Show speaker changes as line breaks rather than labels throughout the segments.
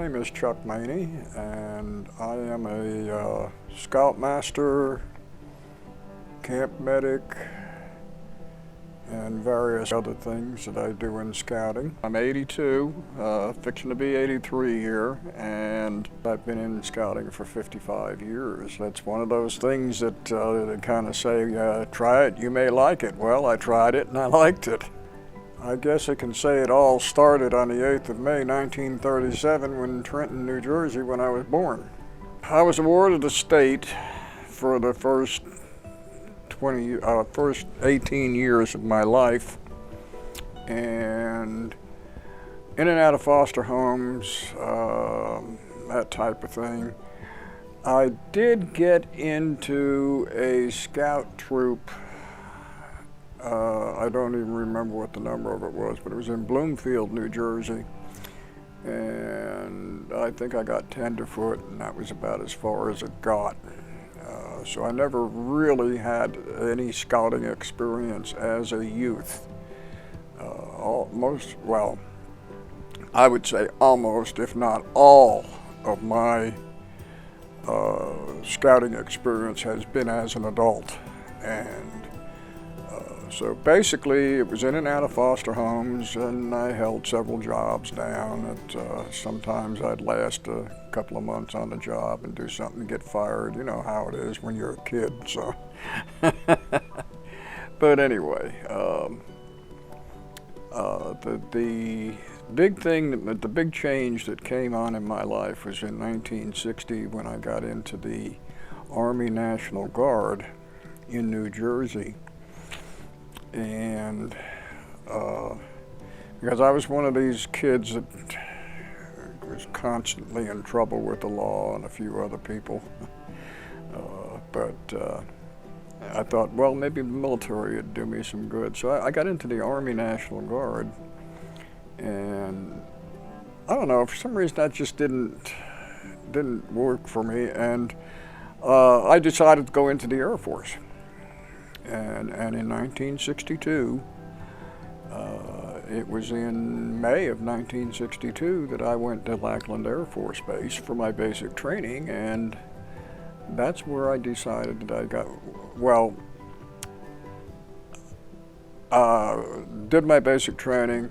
name is Chuck Maney, and I am a scoutmaster, camp medic, and various other things that I do in scouting. I'm 82, fixing to be 83 here, and I've been in scouting for 55 years. That's one of those things that they kind of say, try it, you may like it. Well, I tried it and I liked it. I guess I can say it all started on the 8th of May, 1937, in Trenton, New Jersey, when I was born. I was awarded a state for the first 18 years of my life, and in and out of foster homes, that type of thing. I did get into a scout troop. I don't even remember what the number of it was, but it was in Bloomfield, New Jersey, and I think I got tenderfoot, and that was about as far as it got. So I never really had any scouting experience as a youth. I would say almost, if not all, of my scouting experience has been as an adult. And so basically it was in and out of foster homes, and I held several jobs down. Sometimes I'd last a couple of months on the job and do something and get fired. You know how it is when you're a kid, so. But anyway, the big thing, the big change that came on in my life was in 1960 when I got into the Army National Guard in New Jersey. And because I was one of these kids that was constantly in trouble with the law and a few other people, but I thought, well, maybe the military would do me some good. So I got into the Army National Guard, and I don't know, for some reason that just didn't work for me, and I decided to go into the Air Force. And in 1962, it was in May of 1962 that I went to Lackland Air Force Base for my basic training, and that's where I decided that I got, did my basic training,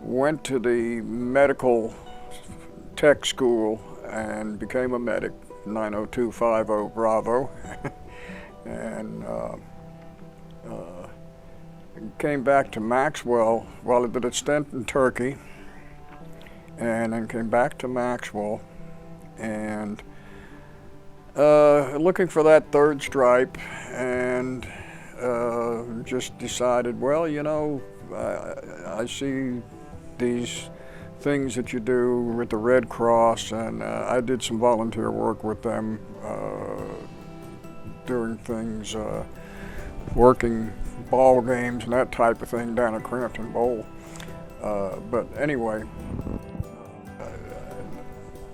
went to the medical tech school and became a medic, 90250 Bravo, and came back to Maxwell. Well, I did a stint in Turkey, and then came back to Maxwell, and looking for that third stripe, and just decided, well, you know, I see these things that you do with the Red Cross, and I did some volunteer work with them, doing things, working ball games and that type of thing down at Crampton Bowl. But anyway,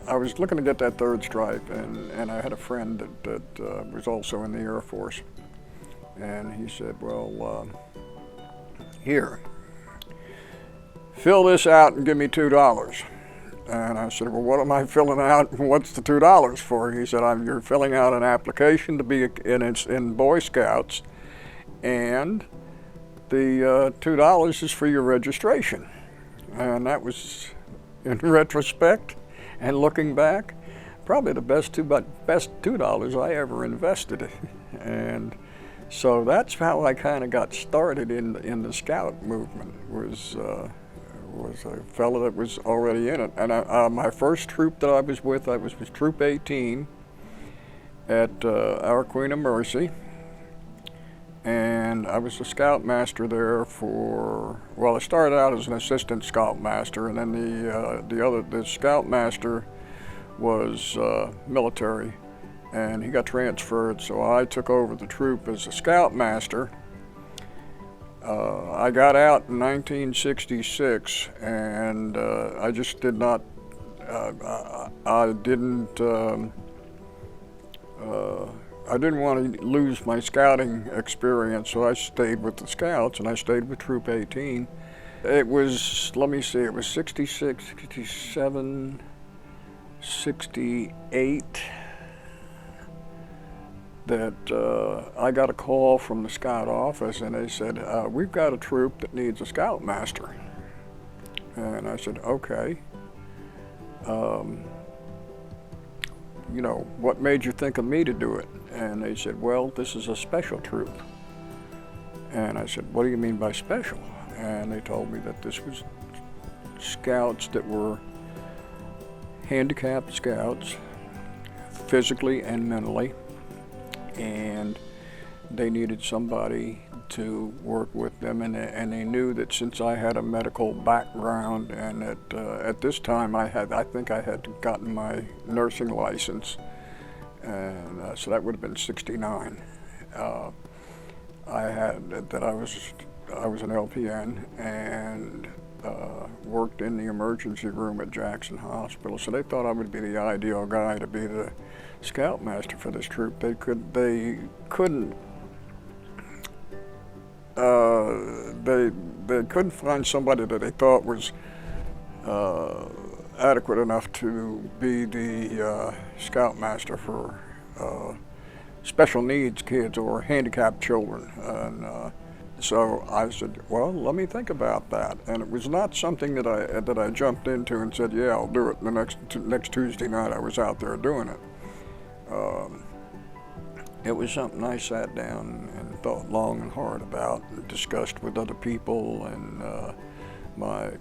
I was looking to get that third stripe, and I had a friend that was also in the Air Force, and he said, well, here, fill this out and give me $2. And I said, well, what am I filling out? What's the $2 for? He said, you're filling out an application to be in Boy Scouts, and the $2 is for your registration. And that was, in retrospect and looking back, probably the best $2 I ever invested. And so that's how I kind of got started in the scout movement, was a fellow that was already in it. And my first troop that I was with Troop 18 at Our Queen of Mercy. And I was the scoutmaster there I started out as an assistant scoutmaster, and then the scoutmaster was military, and he got transferred, so I took over the troop as a scoutmaster. I got out in 1966, and I just did not, I didn't want to lose my scouting experience, so I stayed with the Scouts, and I stayed with Troop 18. It was, let me see, it was 66, 67, '68 that I got a call from the scout office, and they said, we've got a troop that needs a scoutmaster. And I said, okay. You know, what made you think of me to do it? And they said, well, this is a special troop. And I said, what do you mean by special? And they told me that this was scouts that were handicapped scouts, physically and mentally, and they needed somebody to work with them, and they knew that since I had a medical background, and that at this time I think I had gotten my nursing license, and so that would have been '69. I was an LPN and worked in the emergency room at Jackson Hospital, so they thought I would be the ideal guy to be the scoutmaster for this troop. They couldn't find somebody that they thought was adequate enough to be the scoutmaster for special needs kids or handicapped children. And so I said, well, let me think about that. And it was not something that I jumped into and said, yeah, I'll do it. The next Tuesday night I was out there doing it. It was something I sat down and thought long and hard about and discussed with other people and my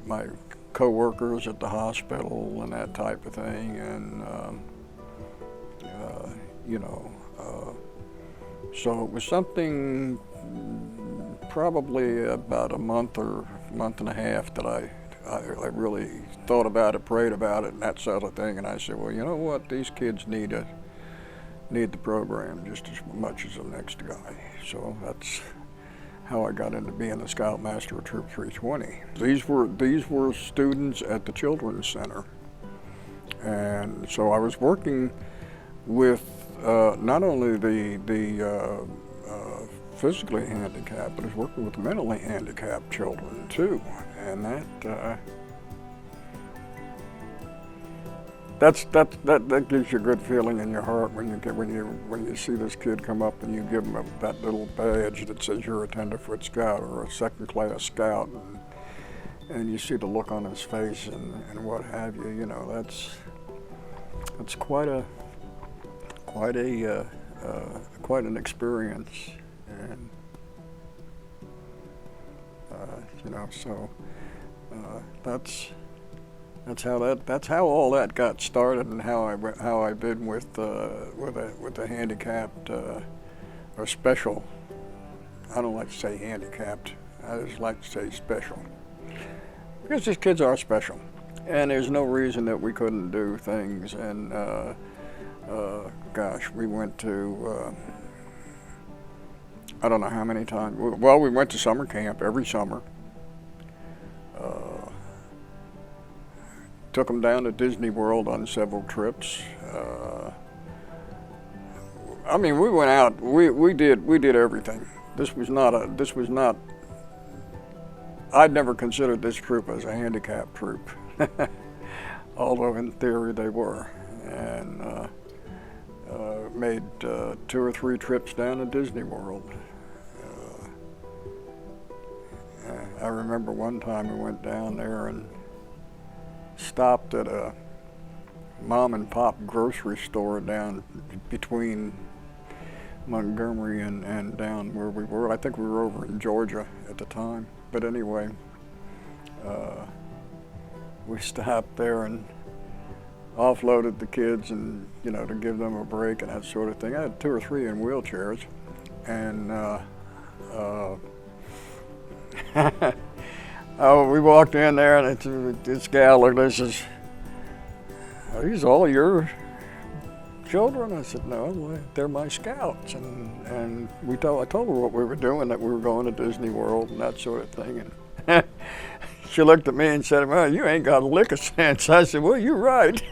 co-workers at the hospital and that type of thing. And, you know, so it was something probably about a month or month and a half that I really thought about it, prayed about it, and that sort of thing. And I said, well, you know what, these kids need the program just as much as the next guy. So that's how I got into being the Scoutmaster of Troop 320. These were students at the Children's Center, and so I was working with not only the physically handicapped, but I was working with mentally handicapped children too, and that gives you a good feeling in your heart when you see this kid come up and you give him that little badge that says you're a tenderfoot scout or a second-class scout, and you see the look on his face and what have you. You know, that's quite an experience, and you know, so that's how all that got started, and how I've been with the handicapped or special. I don't like to say handicapped. I just like to say special, because these kids are special, and there's no reason that we couldn't do things. And gosh, we went to I don't know how many times. Well, we went to summer camp every summer. Took them down to Disney World on several trips. I mean, we went out. We did everything. This was not. I'd never considered this troop as a handicapped troop, although in theory they were. And made 2 or 3 trips down to Disney World. I remember one time we went down there and stopped at a mom and pop grocery store down between Montgomery and down where we were. I think we were over in Georgia at the time. But anyway, we stopped there and offloaded the kids, and you know, to give them a break and that sort of thing. I had 2 or 3 in wheelchairs, and oh, we walked in there, and this gal looked at us and says, "Are these all your children?" I said, "No, they're my scouts." And I told her what we were doing, that we were going to Disney World and that sort of thing. And she looked at me and said, "Well, you ain't got a lick of sense." I said, "Well, you're right."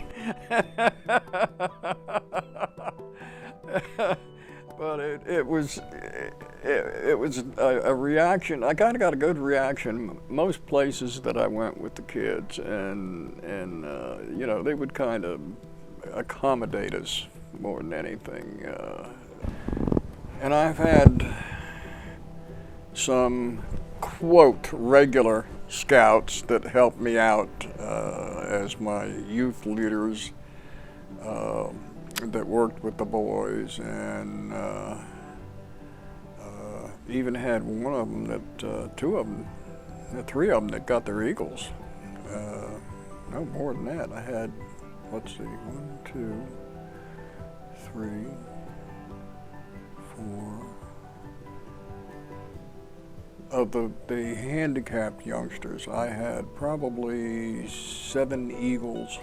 But it was a reaction. I kind of got a good reaction most places that I went with the kids, and you know, they would kind of accommodate us more than anything. And I've had some, quote, regular scouts that helped me out as my youth leaders that worked with the boys, and even had one of them that, two of them, three of them that got their eagles. No more than that. I had, let's see, 1, 2, 3, 4. Of the handicapped youngsters, I had probably 7 eagles.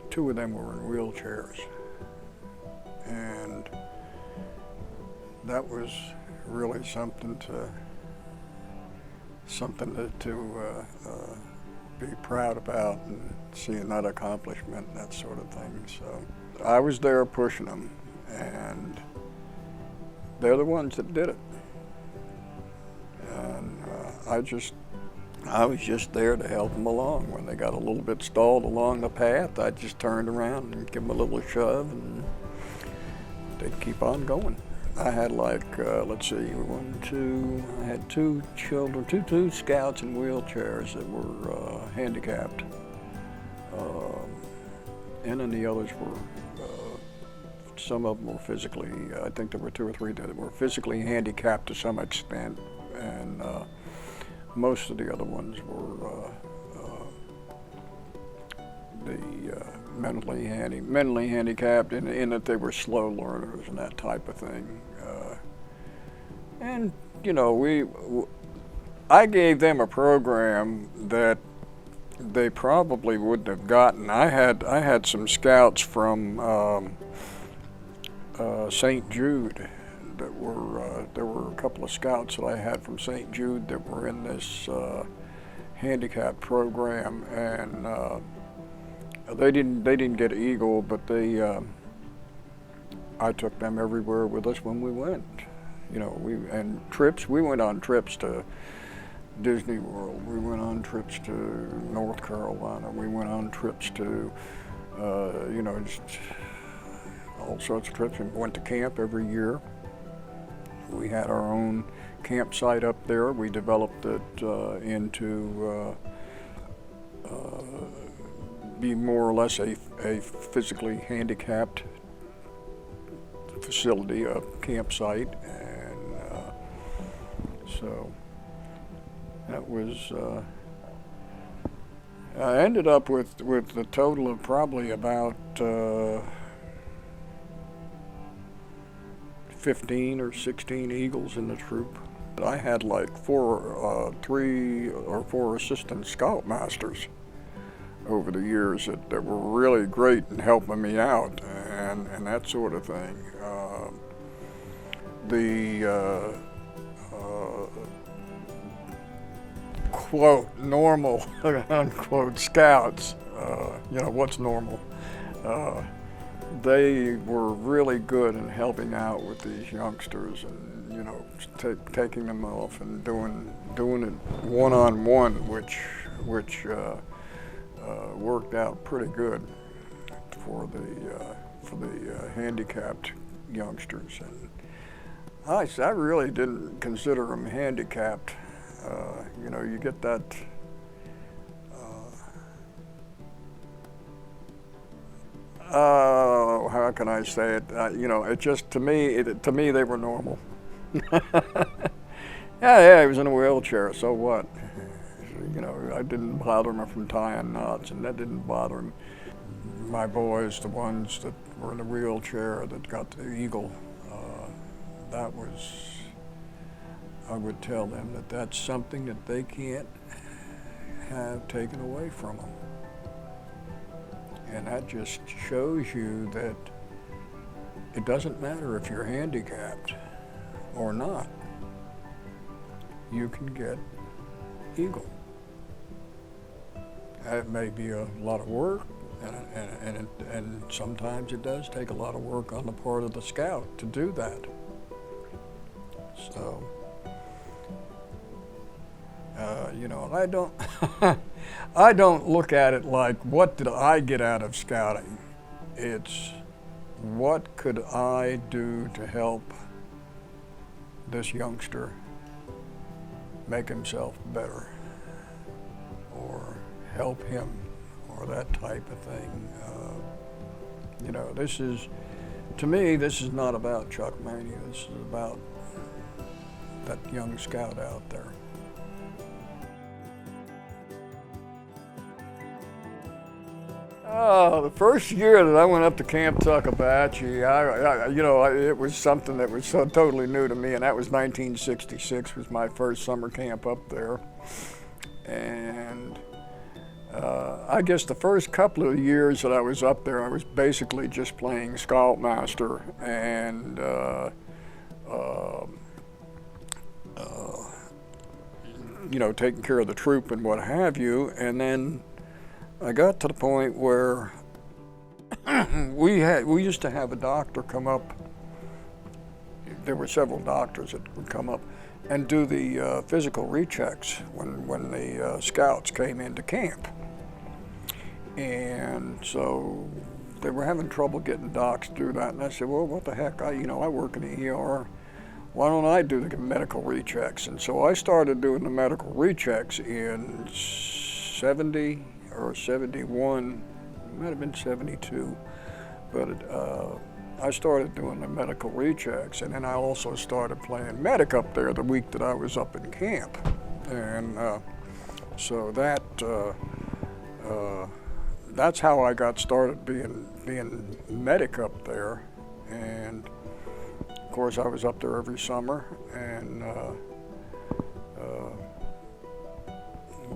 2 of them were in wheelchairs. And that was really something to be proud about, and seeing that accomplishment and that sort of thing. So I was there pushing them, and they're the ones that did it. And I was just there to help them along. When they got a little bit stalled along the path, I just turned around and give them a little shove, and they'd keep on going. I had let's see, I had 2 children, two scouts in wheelchairs that were handicapped. And then the others were, some of them were physically, I think there were 2 or 3 that were physically handicapped to some extent. And most of the other ones were mentally handicapped in that they were slow learners and that type of thing. And you know, I gave them a program that they probably wouldn't have gotten. I had some scouts from St. Jude. There were a couple of scouts that I had from St. Jude that were in this handicap program, and they didn't get Eagle, but I took them everywhere with us when we went. You know, we went on trips to Disney World. We went on trips to North Carolina. We went on trips to just all sorts of trips. We went to camp every year. We had our own campsite up there. We developed it into be more or less a physically handicapped facility, a campsite, and so that was. I ended up with a total of probably about 15 or 16 eagles in the troop. I had like 3 or 4 assistant scoutmasters over the years that were really great in helping me out and that sort of thing. The quote normal unquote scouts, what's normal? They were really good in helping out with these youngsters, and taking them off and doing it one-on-one, which worked out pretty good for the handicapped youngsters. And I really didn't consider them handicapped. You get that. How can I say it? It just to me they were normal. Yeah, he was in a wheelchair. So what? I didn't bother him from tying knots, and that didn't bother him. My boys, the ones that were in the wheelchair that got the Eagle, I would tell them that that's something that they can't have taken away from them. And that just shows you that it doesn't matter if you're handicapped or not. You can get Eagle. It may be a lot of work, and sometimes it does take a lot of work on the part of the scout to do that. So, I don't, I don't look at it like, what did I get out of scouting? It's, what could I do to help this youngster make himself better, or help him, or that type of thing. You know, this is, to me, this is not about Chuck Maney. This is about that young scout out there. The first year that I went up to Camp Tuckabashie, it was something that was so totally new to me, and that was 1966, was my first summer camp up there. And I guess the first couple of years that I was up there, I was basically just playing Scoutmaster and taking care of the troop and what have you. And then I got to the point where we used to have a doctor come up. There were several doctors that would come up and do the physical rechecks when the scouts came into camp. And so they were having trouble getting docs to do that. And I said, well, what the heck, I work in the ER. Why don't I do the medical rechecks? And so I started doing the medical rechecks in 70 or 71, it might have been 72. But I started doing the medical rechecks, and then I also started playing medic up there the week that I was up in camp. And so that's how I got started being medic up there. And of course I was up there every summer, and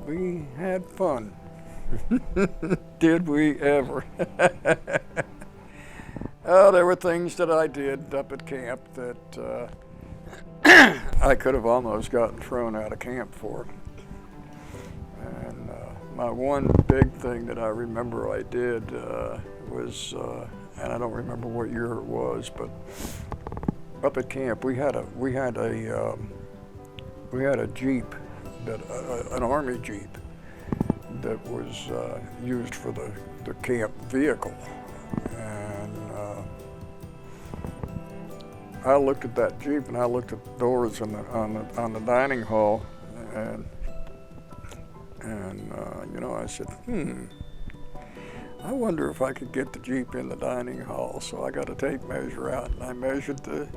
we had fun. Did we ever? Oh, there were things that I did up at camp that I could have almost gotten thrown out of camp for. And my one big thing that I remember I did was, and I don't remember what year it was, but up at camp we had a Jeep, an Army Jeep that was used for the camp vehicle. And I looked at that Jeep, and I looked at the doors on the dining hall, and I said, I wonder if I could get the Jeep in the dining hall. So I got a tape measure out, and I measured the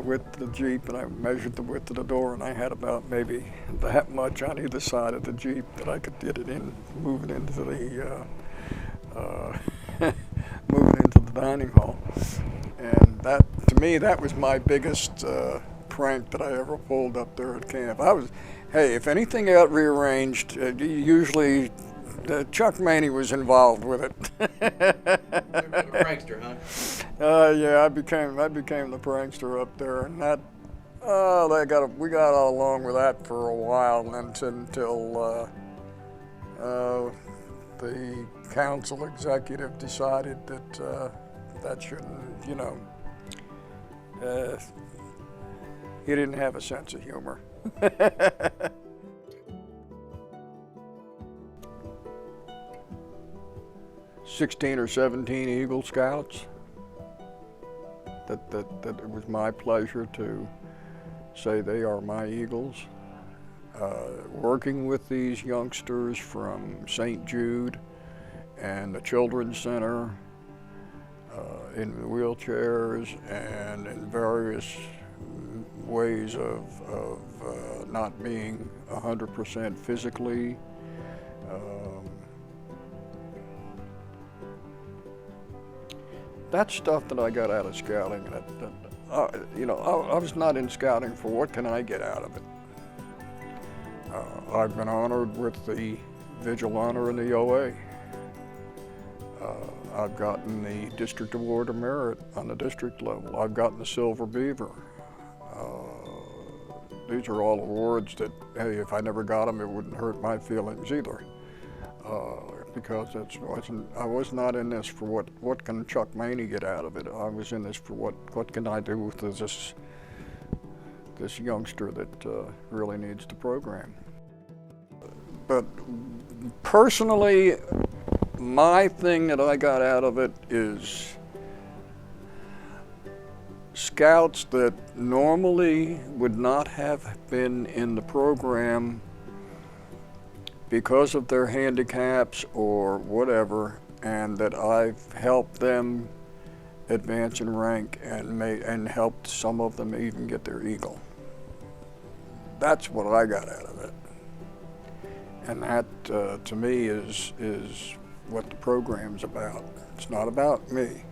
width of the Jeep, and I measured the width of the door, and I had about maybe that much on either side of the Jeep that I could get it in, move it into the dining hall. And that, to me, that was my biggest prank that I ever pulled up there at camp. Hey, if anything got rearranged, usually Chuck Maney was involved with it.
You're a bit of a prankster, huh?
Yeah, I became the prankster up there, and that we got all along with that for a while until the council executive decided that that shouldn't, he didn't have a sense of humor. 16 or 17 Eagle Scouts. That it was my pleasure to say they are my Eagles. Working with these youngsters from St. Jude and the Children's Center, in the wheelchairs and in various ways of not being 100% physically. That's stuff that I got out of scouting. I was not in scouting for what can I get out of it. I've been honored with the Vigil Honor in the OA. I've gotten the District Award of Merit on the district level. I've gotten the Silver Beaver. These are all awards that, hey, if I never got them, it wouldn't hurt my feelings either. Because I was not in this for what can Chuck Maney get out of it. I was in this for what can I do with this youngster that really needs the program. But personally, my thing that I got out of it is scouts that normally would not have been in the program because of their handicaps or whatever, and that I've helped them advance in rank and helped some of them even get their Eagle. That's what I got out of it. And that, to me, is what the program's about. It's not about me.